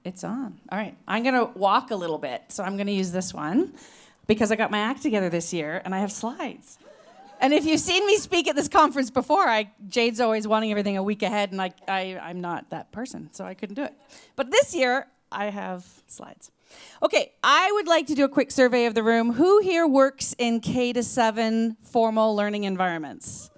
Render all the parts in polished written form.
It's on. All right. I'm going to walk a little bit, so I'm going to use this one because I got my act together this year, and I have slides. And if you've seen me speak at this conference before, Jade's always wanting everything a week ahead, and I'm not that person, so I couldn't do it. But this year, I have slides. Okay, I would like to do a quick survey of the room. Who here works in K-7 formal learning environments?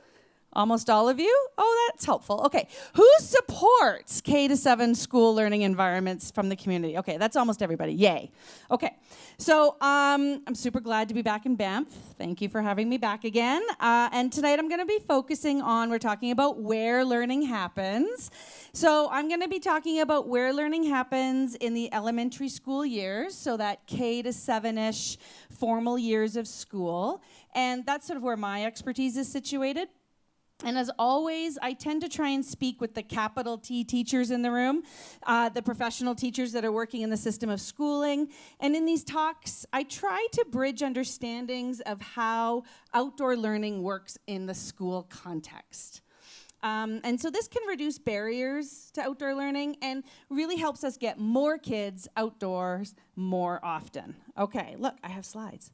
Almost all of you? Oh, that's helpful. Okay, who supports K-7 school learning environments from the community? Okay, that's almost everybody. Yay. Okay, so I'm super glad to be back in Banff. Thank you for having me back again. And tonight I'm going to be focusing on, we're talking about where learning happens. So I'm going to be talking about where learning happens in the elementary school years, so that K-7-ish formal years of school. And that's sort of where my expertise is situated. And as always, I tend to try and speak with the capital T teachers in the room, the professional teachers that are working in the system of schooling. And in these talks, I try to bridge understandings of how outdoor learning works in the school context. And so this can reduce barriers to outdoor learning and really helps us get more kids outdoors more often. Okay, look, I have slides.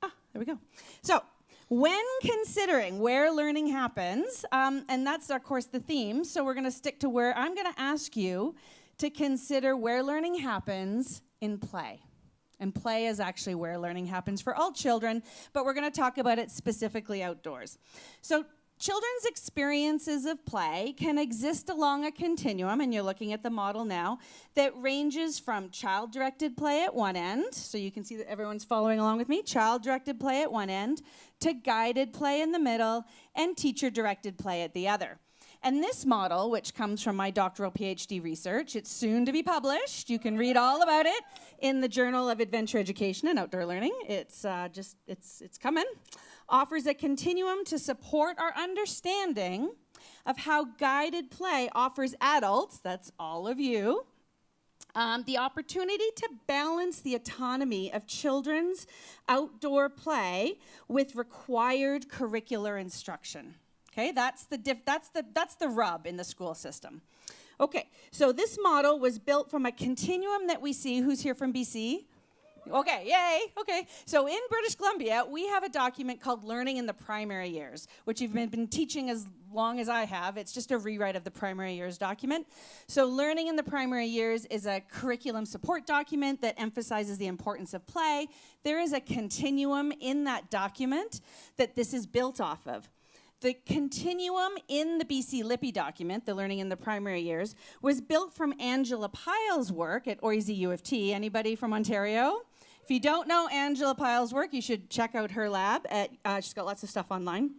There we go. So, when considering where learning happens, and that's, of course, the theme, so we're going to stick to where I'm going to ask you to consider where learning happens in play. And play is actually where learning happens for all children, but we're going to talk about it specifically outdoors. So children's experiences of play can exist along a continuum, and you're looking at the model now, that ranges from child-directed play at one end, so you can see that everyone's following along with me, child-directed play at one end, to guided play in the middle, and teacher-directed play at the other. And this model, which comes from my doctoral PhD research, it's soon to be published. You can read all about it in the Journal of Adventure Education and Outdoor Learning. It's coming. Offers a continuum to support our understanding of how guided play offers adults, that's all of you, the opportunity to balance the autonomy of children's outdoor play with required curricular instruction. Okay, that's the rub in the school system. Okay, so this model was built from a continuum that we see. Who's here from BC? Okay, yay, okay. So in British Columbia, we have a document called Learning in the Primary Years, which you've been teaching as long as I have. It's just a rewrite of the primary years document. So Learning in the Primary Years is a curriculum support document that emphasizes the importance of play. There is a continuum in that document that this is built off of. The continuum in the BC Lippy document, the Learning in the Primary Years, was built from Angela Pyle's work at OISE U of T. Anybody from Ontario? If you don't know Angela Pyle's work, you should check out her lab. She's got lots of stuff online.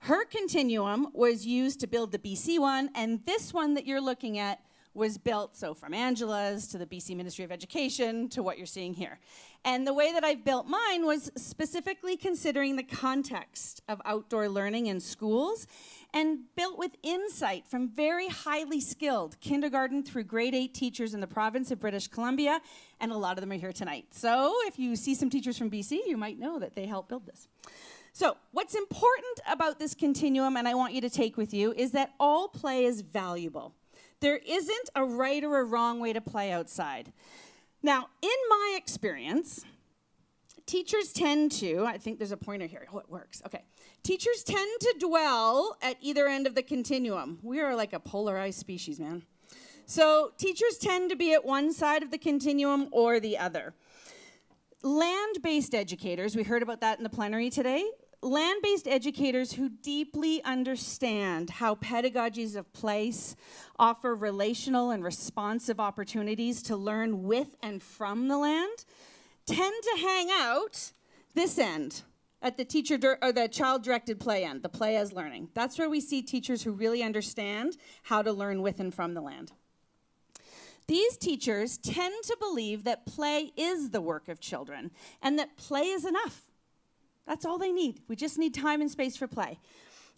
Her continuum was used to build the BC one, and this one that you're looking at was built, so from Angela's to the BC Ministry of Education to what you're seeing here. And the way that I've built mine was specifically considering the context of outdoor learning in schools and built with insight from very highly skilled kindergarten through grade 8 teachers in the province of British Columbia, and a lot of them are here tonight. So if you see some teachers from BC, you might know that they helped build this. So what's important about this continuum, and I want you to take with you, is that all play is valuable. There isn't a right or a wrong way to play outside. Now, in my experience, teachers tend to, I think there's a pointer here. Oh, it works. Okay. Teachers tend to dwell at either end of the continuum. We are like a polarized species, man. So teachers tend to be at one side of the continuum or the other. Land-based educators, we heard about that in the plenary today, land-based educators who deeply understand how pedagogies of place offer relational and responsive opportunities to learn with and from the land tend to hang out this end at the or the child-directed play end, the play as learning. That's where we see teachers who really understand how to learn with and from the land. These teachers tend to believe that play is the work of children and that play is enough. That's all they need. We just need time and space for play.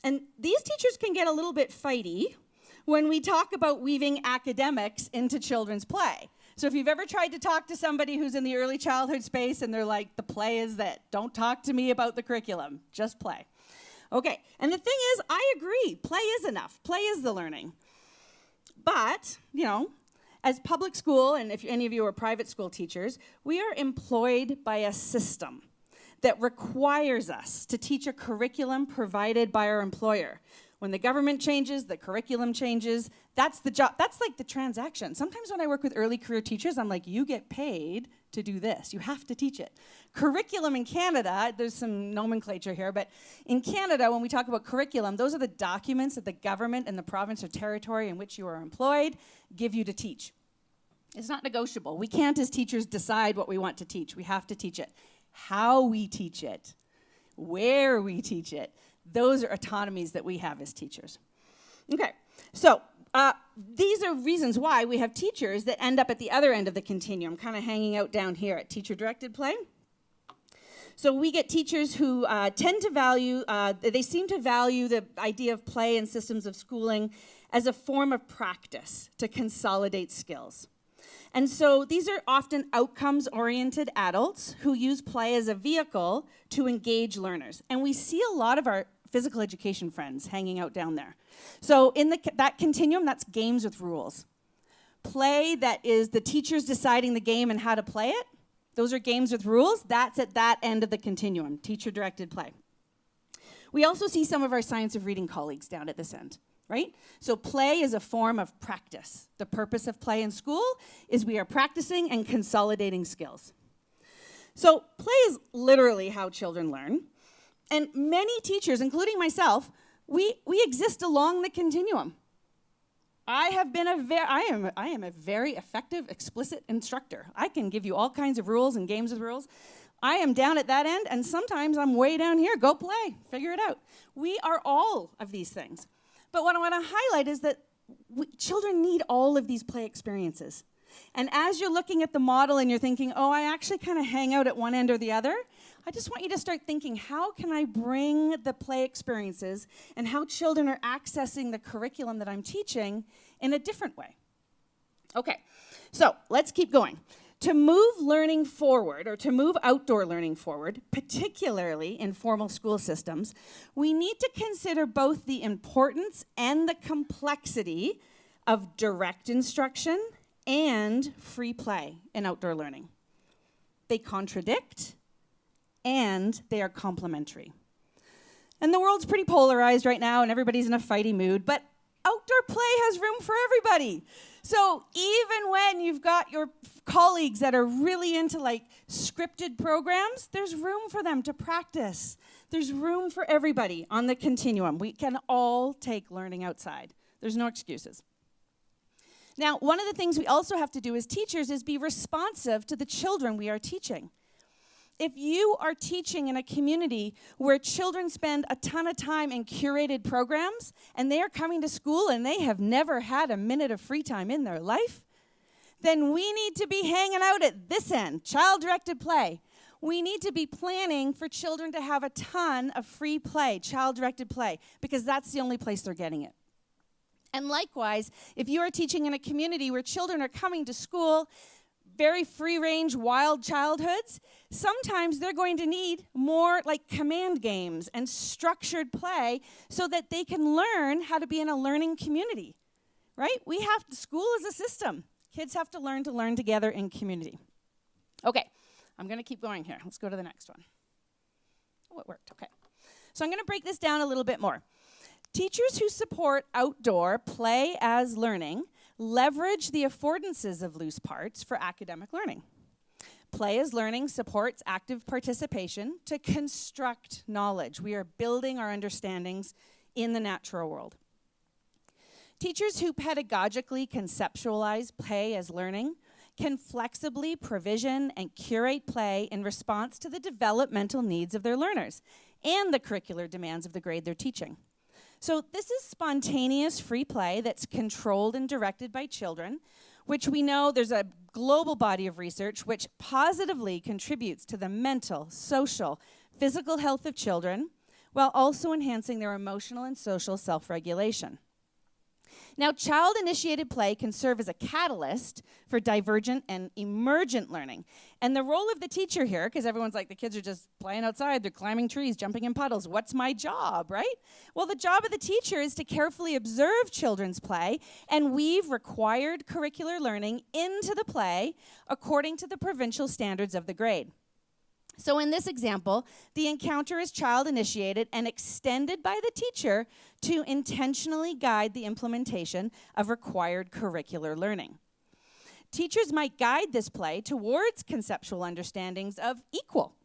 And these teachers can get a little bit fighty when we talk about weaving academics into children's play. So if you've ever tried to talk to somebody who's in the early childhood space and they're like, the play is that, don't talk to me about the curriculum, just play. Okay, and the thing is, I agree, play is enough. Play is the learning. But, As public school, and if any of you are private school teachers, we are employed by a system that requires us to teach a curriculum provided by our employer. When the government changes, the curriculum changes. That's the job. That's like the transaction. Sometimes when I work with early career teachers, I'm like, you get paid to do this. You have to teach it. Curriculum in Canada, there's some nomenclature here, but in Canada, when we talk about curriculum, those are the documents that the government and the province or territory in which you are employed give you to teach. It's not negotiable. We can't, as teachers, decide what we want to teach. We have to teach it. How we teach it, where we teach it, those are autonomies that we have as teachers. Okay, so these are reasons why we have teachers that end up at the other end of the continuum, kind of hanging out down here at teacher-directed play. So we get teachers who tend to value, they seem to value the idea of play and systems of schooling as a form of practice to consolidate skills. And so these are often outcomes-oriented adults who use play as a vehicle to engage learners. And we see a lot of our physical education friends hanging out down there. So in that continuum, that's games with rules. Play that is the teachers deciding the game and how to play it, those are games with rules. That's at that end of the continuum, teacher-directed play. We also see some of our science of reading colleagues down at this end. Right? So play is a form of practice. The purpose of play in school is we are practicing and consolidating skills. So play is literally how children learn. And many teachers, including myself, we exist along the continuum. I am a very effective, explicit instructor. I can give you all kinds of rules and games with rules. I am down at that end, and sometimes I'm way down here. Go play. Figure it out. We are all of these things. But what I want to highlight is that children need all of these play experiences. And as you're looking at the model and you're thinking, oh, I actually kind of hang out at one end or the other, I just want you to start thinking, how can I bring the play experiences and how children are accessing the curriculum that I'm teaching in a different way? Okay, so let's keep going. To move learning forward, or to move outdoor learning forward, particularly in formal school systems, we need to consider both the importance and the complexity of direct instruction and free play in outdoor learning. They contradict, and they are complementary. And the world's pretty polarized right now, and everybody's in a fighty mood, but outdoor play has room for everybody. So even when you've got your colleagues that are really into like scripted programs, there's room for them to practice. There's room for everybody on the continuum. We can all take learning outside. There's no excuses. Now, one of the things we also have to do as teachers is be responsive to the children we are teaching. If you are teaching in a community where children spend a ton of time in curated programs and they are coming to school and they have never had a minute of free time in their life, then we need to be hanging out at this end, child-directed play. We need to be planning for children to have a ton of free play, child-directed play, because that's the only place they're getting it. And likewise, if you are teaching in a community where children are coming to school, very free-range, wild childhoods, sometimes they're going to need more like command games and structured play so that they can learn how to be in a learning community, right? School is a system. Kids have to learn together in community. Okay, I'm going to keep going here. Let's go to the next one. Oh, it worked. Okay. So I'm going to break this down a little bit more. Teachers who support outdoor play as learning leverage the affordances of loose parts for academic learning. Play as learning supports active participation to construct knowledge. We are building our understandings in the natural world. Teachers who pedagogically conceptualize play as learning can flexibly provision and curate play in response to the developmental needs of their learners and the curricular demands of the grade they're teaching. So this is spontaneous free play that's controlled and directed by children, which we know there's a global body of research which positively contributes to the mental, social, physical health of children, while also enhancing their emotional and social self-regulation. Now, child-initiated play can serve as a catalyst for divergent and emergent learning. And the role of the teacher here, because everyone's like, the kids are just playing outside, they're climbing trees, jumping in puddles. What's my job, right? Well, the job of the teacher is to carefully observe children's play and weave required curricular learning into the play according to the provincial standards of the grade. So in this example, the encounter is child-initiated and extended by the teacher to intentionally guide the implementation of required curricular learning. Teachers might guide this play towards conceptual understandings of equal,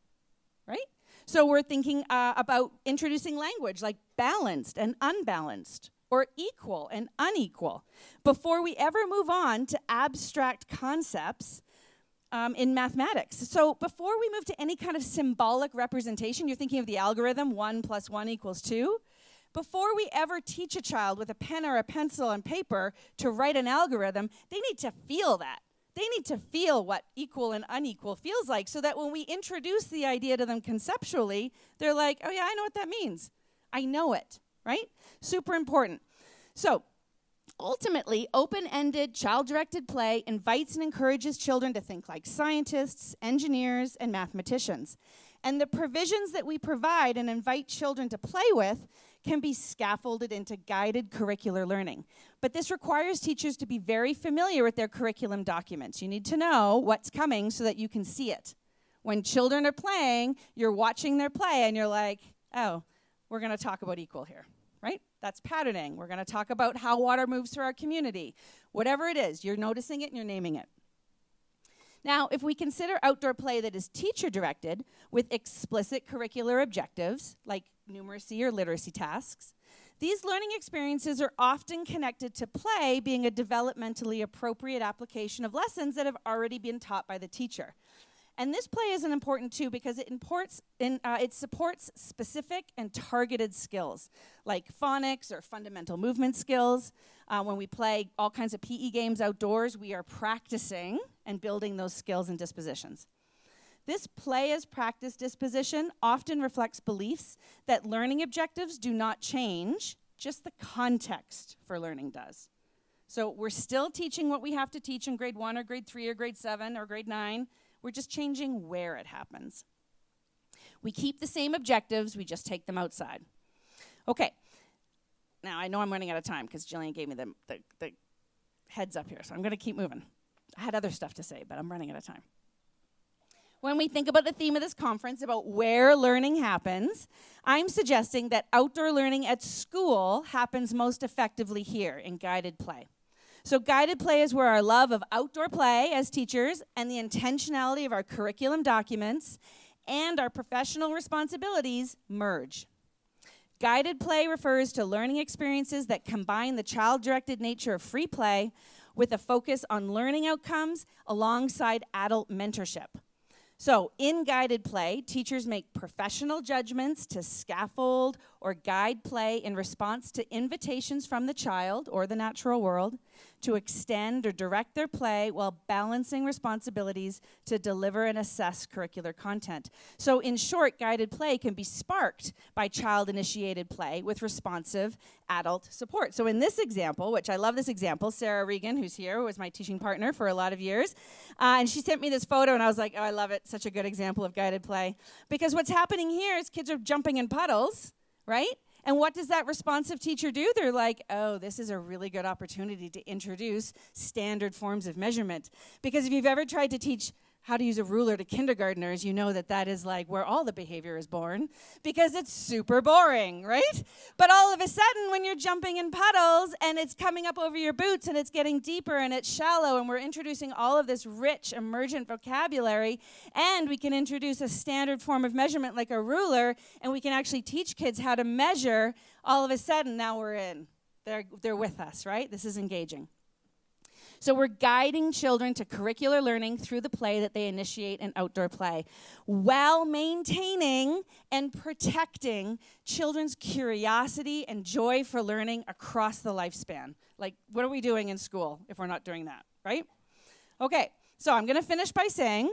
right? So we're thinking about introducing language like balanced and unbalanced, or equal and unequal, before we ever move on to abstract concepts in mathematics. So before we move to any kind of symbolic representation, you're thinking of the algorithm, 1 + 1 = 2. Before we ever teach a child with a pen or a pencil and paper to write an algorithm, they need to feel that. They need to feel what equal and unequal feels like, so that when we introduce the idea to them conceptually, they're like, oh yeah, I know what that means. I know it, right? Super important. So ultimately, open-ended, child-directed play invites and encourages children to think like scientists, engineers, and mathematicians. And the provisions that we provide and invite children to play with can be scaffolded into guided curricular learning. But this requires teachers to be very familiar with their curriculum documents. You need to know what's coming so that you can see it. When children are playing, you're watching their play, and you're like, oh, we're going to talk about equal here. Right? That's patterning. We're going to talk about how water moves through our community. Whatever it is, you're noticing it and you're naming it. Now, if we consider outdoor play that is teacher-directed with explicit curricular objectives, like numeracy or literacy tasks, these learning experiences are often connected to play being a developmentally appropriate application of lessons that have already been taught by the teacher. And this play is important too because it supports specific and targeted skills like phonics or fundamental movement skills. When we play all kinds of PE games outdoors, we are practicing and building those skills and dispositions. This play as practice disposition often reflects beliefs that learning objectives do not change, just the context for learning does. So we're still teaching what we have to teach in grade 1 or grade 3 or grade 7 or grade 9. We're just changing where it happens. We keep the same objectives, we just take them outside. Okay, now I know I'm running out of time because Jillian gave me the heads up here, so I'm going to keep moving. I had other stuff to say, but I'm running out of time. When we think about the theme of this conference, about where learning happens, I'm suggesting that outdoor learning at school happens most effectively here in guided play. So guided play is where our love of outdoor play as teachers and the intentionality of our curriculum documents and our professional responsibilities merge. Guided play refers to learning experiences that combine the child-directed nature of free play with a focus on learning outcomes alongside adult mentorship. So in guided play, teachers make professional judgments to scaffold or guide play in response to invitations from the child or the natural world to extend or direct their play while balancing responsibilities to deliver and assess curricular content. So in short, guided play can be sparked by child-initiated play with responsive adult support. So in this example, which I love this example, Sarah Regan, who's here, was my teaching partner for a lot of years, and she sent me this photo, and I was like, oh, I love it. Such a good example of guided play. Because what's happening here is kids are jumping in puddles, right? And what does that responsive teacher do? They're like, oh, this is a really good opportunity to introduce standard forms of measurement. Because if you've ever tried to teach how to use a ruler to kindergartners, you know that that is like where all the behavior is born, because it's super boring, right? But all of a sudden, when you're jumping in puddles and it's coming up over your boots and it's getting deeper and it's shallow and we're introducing all of this rich, emergent vocabulary, and we can introduce a standard form of measurement like a ruler, and we can actually teach kids how to measure, all of a sudden, now we're in. They're with us, right? This is engaging. So we're guiding children to curricular learning through the play that they initiate in outdoor play, while maintaining and protecting children's curiosity and joy for learning across the lifespan. Like, what are we doing in school if we're not doing that, right? Okay, so I'm going to finish by saying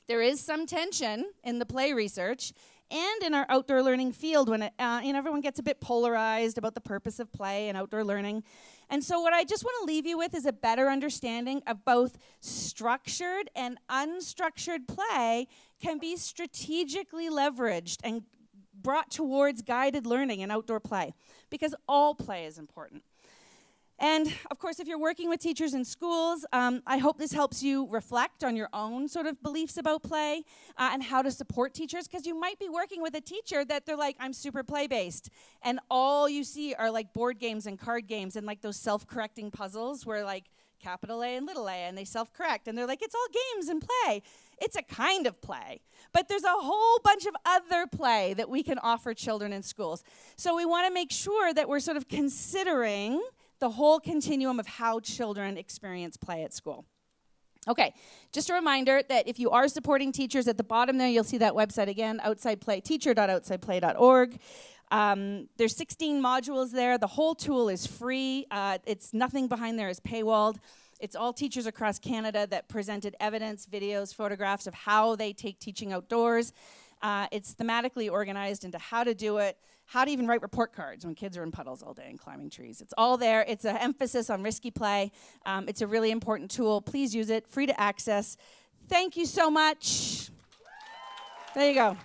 there is some tension in the play research, and in our outdoor learning field when everyone gets a bit polarized about the purpose of play and outdoor learning. And so what I just want to leave you with is a better understanding of both structured and unstructured play can be strategically leveraged and brought towards guided learning and outdoor play, because all play is important. And of course, if you're working with teachers in schools, I hope this helps you reflect on your own sort of beliefs about play and how to support teachers, because you might be working with a teacher that they're like, I'm super play-based, and all you see are like board games and card games and like those self-correcting puzzles where like capital A and little a, and they self-correct, and they're like, it's all games and play. It's a kind of play, but there's a whole bunch of other play that we can offer children in schools. So we want to make sure that we're sort of considering the whole continuum of how children experience play at school. Okay, just a reminder that if you are supporting teachers, at the bottom there, you'll see that website again, teacher.outsideplay.org. There's 16 modules there. The whole tool is free. It's nothing behind there is paywalled. It's all teachers across Canada that presented evidence, videos, photographs of how they take teaching outdoors. It's thematically organized into how to do it, how to even write report cards when kids are in puddles all day and climbing trees. It's all there. It's an emphasis on risky play. It's a really important tool. Please use it. Free to access. Thank you so much. There you go.